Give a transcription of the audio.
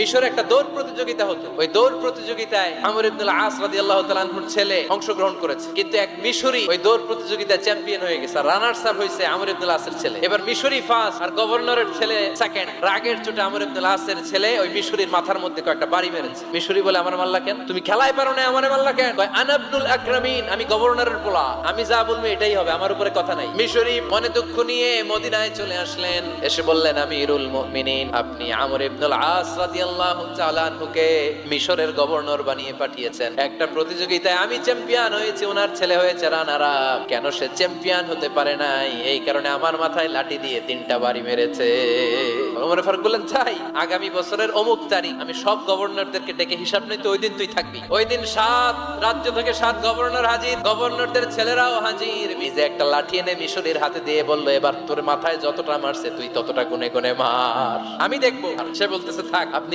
মিশরে একটা দৌড় প্রতিযোগিতা হতো। ওই দৌড় প্রতিযোগিতায় আমর ইবনুল আস রাদিয়াল্লাহু তাআলা আনহুর ছেলে অংশগ্রহণ করেছে, কিন্তু এক মিশরি ওই দৌড় প্রতিযোগিতায় চ্যাম্পিয়ন হয়ে গেছে। রানার্স আপ হয়েছে আমর ইবনুল আসের ছেলে। এবার মিশরি ফার্স্ট আর গভর্নরের ছেলে সেকেন্ড। রাগের চোটে আমর ইবনুল আসের ছেলে ওই মিশরির মাথার মধ্যে কয়েকটা বাড়ি মেরেছে। মিশরি বলে, আমার মারলা কেন? তুমি খেলায় পারো না, আমারে মারলা কেন? কয়, আনা ইবনুল আকরামিন, আমি গভর্নরের পোলা, আমি যা বলবো এটাই হবে, আমার উপরে কথা নাই। মিশরি মনে দুঃখ নিয়ে মদিনায় চলে আসলেন। এসে বললেন, আমিরুল মুমিনিন, আপনি আমর ইবনুল আস রাদিয়াল্লাহু তাআলা আনহুকে মিশরের গভর্নর বানিয়ে পাঠিয়েছেন। একটা প্রতিযোগিতায় আমি চ্যাম্পিয়ন হয়েছি, ওনার ছেলে হয়েছে রানার আপ। কেন সে চ্যাম্পিয়ন হতে পারে নাই? এই কারণে আমার মাথায় লাঠি দিয়ে 3টা বাড়ি মেরেছে। ওমর ফারুক বললেন, তাই আগামী বছরের অমুক তারিখ আমি সব গভর্নরদেরকে ডেকে হিসাব নিতে, ওই দিন তুই থাকবি। ওই দিন 7 রাজ্য থেকে 7 গভর্নর হাজির, গভর্নরদের ছেলেরাও হাজির। মিজে একটা লাঠি এনে মিশরের হাতে দিয়ে বলল, এবার তোর মাথায় যতটা মারছে তুই ততটা গুনে গুনে মার, আমি দেখবো। সে বলতেছে, থাক, আপনি